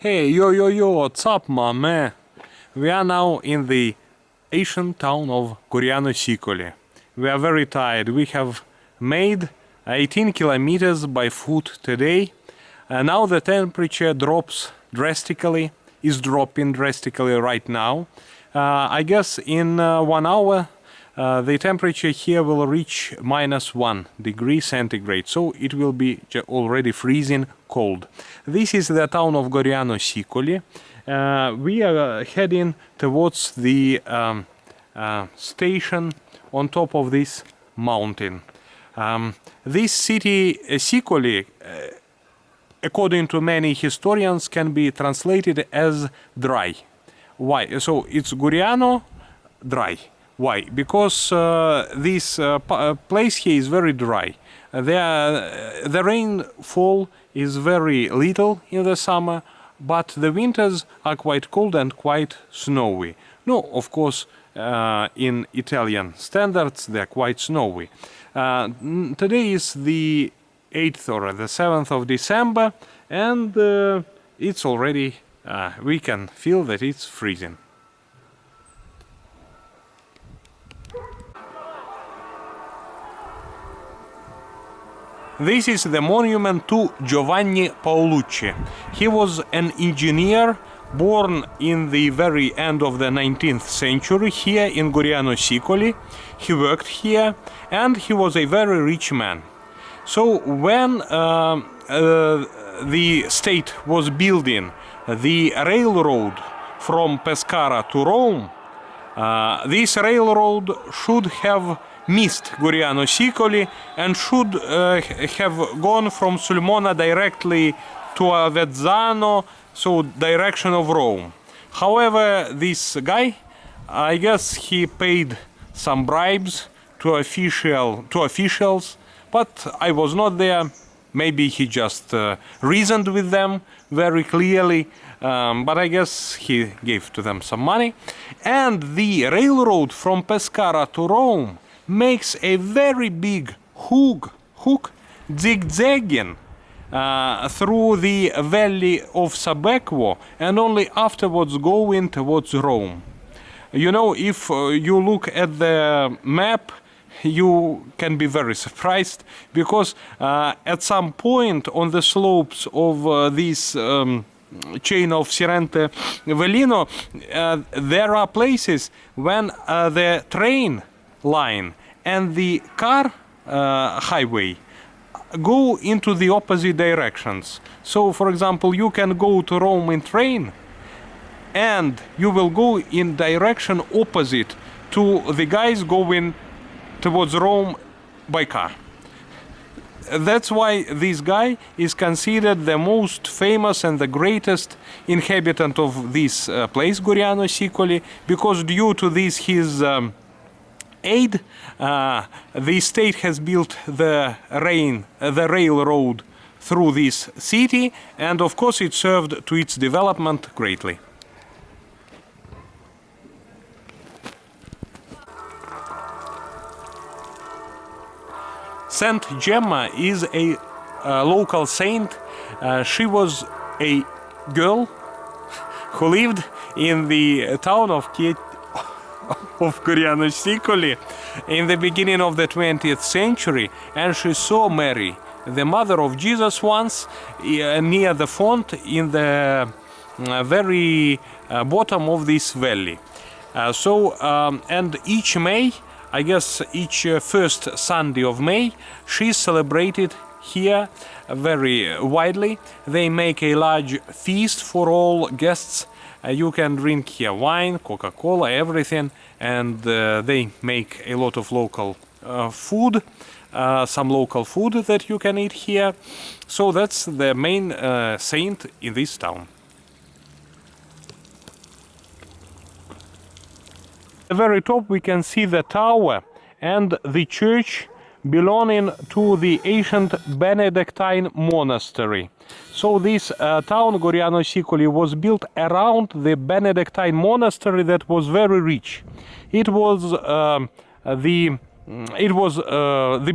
Hey, yo, what's up, my man? We are now in the ancient town of Goriano Sicoli. We are very tired. We have made 18 kilometers by foot today. Now the temperature drops drastically, is dropping drastically right now. I guess in 1 hour the temperature here will reach -1 degree centigrade, so it will be already freezing cold. This is the town of Goriano Sicoli. We are heading towards the station on top of this mountain. This city, Sicoli, according to many historians, can be translated as dry. Why? So it's Goriano, dry. Why? Because this place here is very dry. The rainfall is very little in the summer, but the winters are quite cold and quite snowy. No, of course, in Italian standards, they're quite snowy. Today is the 8th or the 7th of December, and it's already, we can feel that it's freezing. This is the monument to Giovanni Poli. He was an engineer born in the very end of the 19th century here in Goriano Sicoli. He worked here and he was a very rich man. So when the state was building the railroad from Pescara to Rome, this railroad should have missed Goriano Sicoli and should have gone from Sulmona directly to Avezzano, so direction of Rome. However, this guy, I guess he paid some bribes to officials, but I was not there. Maybe he just reasoned with them very clearly, but I guess he gave to them some money. And the railroad from Pescara to Rome makes a very big hook zigzagging through the Valley of Subequana and only afterwards going towards Rome. You know, if you look at the map, you can be very surprised, because at some point on the slopes of this chain of Sirentina Velino, there are places when the train line and the car highway go into the opposite directions. So, for example, you can go to Rome in train and you will go in direction opposite to the guys going towards Rome by car. That's why this guy is considered the most famous and the greatest inhabitant of this place, Goriano Sicoli, because due to this his aid, the state has built the railroad through this city, and of course it served to its development greatly. Saint Gemma is a local saint. She was a girl who lived in the town of Goriano Sicoli in the beginning of the 20th century, and she saw Mary, the mother of Jesus, once near the font in the very bottom of this valley. And each May, I guess each first Sunday of May, she's celebrated here very widely. They make a large feast for all guests. You can drink here wine, Coca-Cola, everything, and they make a lot of local food, some local food that you can eat here. So that's the main saint in this town. At the very top we can see the tower and the church belonging to the ancient Benedictine Monastery. So this town, Goriano Sicoli, was built around the Benedictine Monastery that was very rich. It was the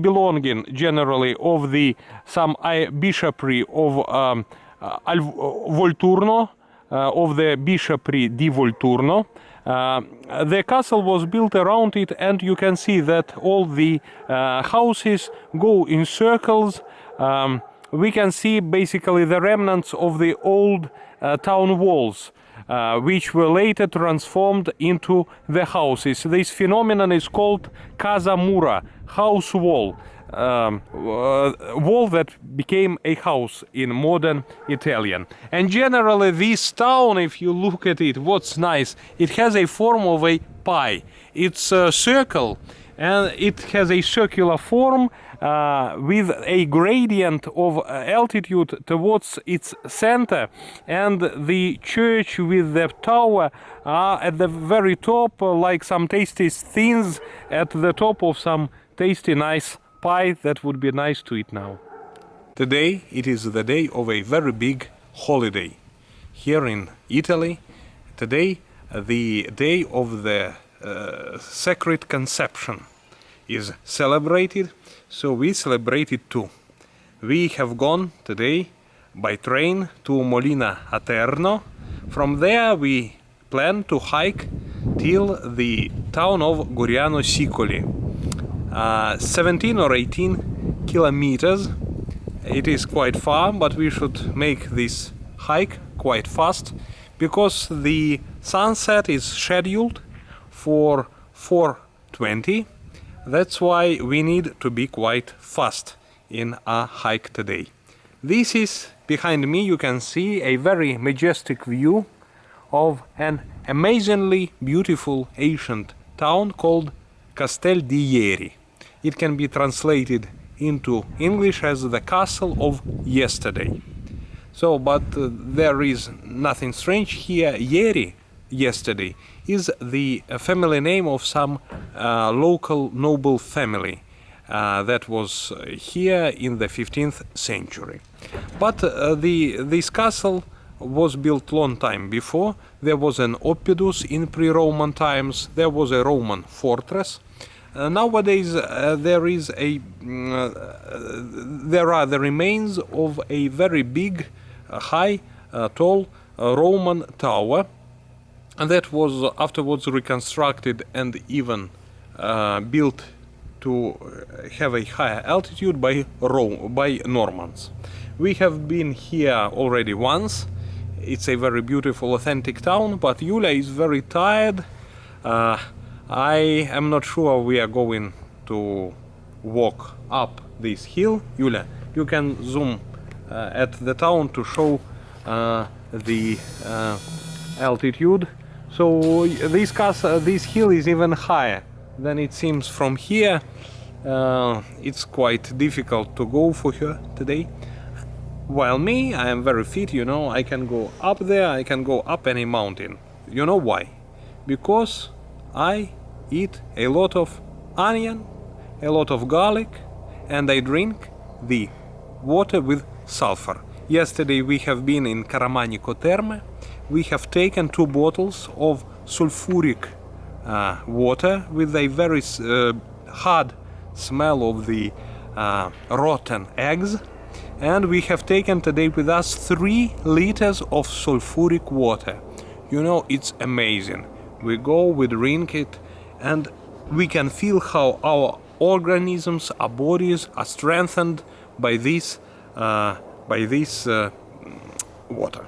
belonging generally of some bishopry of Volturno, of the bishopric di Volturno. The castle was built around it, and you can see that all the houses go in circles. We can see basically the remnants of the old town walls, which were later transformed into the houses. This phenomenon is called casa mura, house wall. Wall that became a house in modern Italian. And generally this town, if you look at it, what's nice, it has a form of a pie. It's a circle, and it has a circular form with a gradient of altitude towards its center, and the church with the tower are at the very top, like some tasty things at the top of some tasty nice pie that would be nice to eat now. Today it is the day of a very big holiday here in Italy. Today the day of the Sacred Conception is celebrated, so we celebrate it too. We have gone today by train to Molina Aterno. From there we plan to hike till the town of Goriano Sicoli. 17 or 18 kilometers. It is quite far, but we should make this hike quite fast because the sunset is scheduled for 4:20. That's why we need to be quite fast in our hike today. This is behind me, you can see a very majestic view of an amazingly beautiful ancient town called Castel di Ieri. It can be translated into English as the castle of yesterday. So, but there is nothing strange here. Ieri, yesterday, is the family name of some local noble family that was here in the 15th century. But this castle was built long time before. There was an oppidus in pre-Roman times. There was a Roman fortress. Nowadays there are the remains of a very big, high, tall Roman tower, and that was afterwards reconstructed and even built to have a higher altitude by Normans. We have been here already once. It's a very beautiful, authentic town, but Yulia is very tired. I am not sure we are going to walk up this hill. Yulia, you can zoom at the town to show the altitude. So this hill is even higher than it seems from here. It's quite difficult to go for her today. While me, I am very fit, you know, I can go up there, I can go up any mountain. You know why? Because I eat a lot of onion, a lot of garlic, and I drink the water with sulfur. Yesterday we have been in Caramanico Terme. We have taken 2 bottles of sulfuric water with a very hard smell of the rotten eggs. And we have taken today with us 3 liters of sulfuric water. You know, it's amazing. We go, we drink it, and we can feel how our organisms, our bodies are strengthened by this water.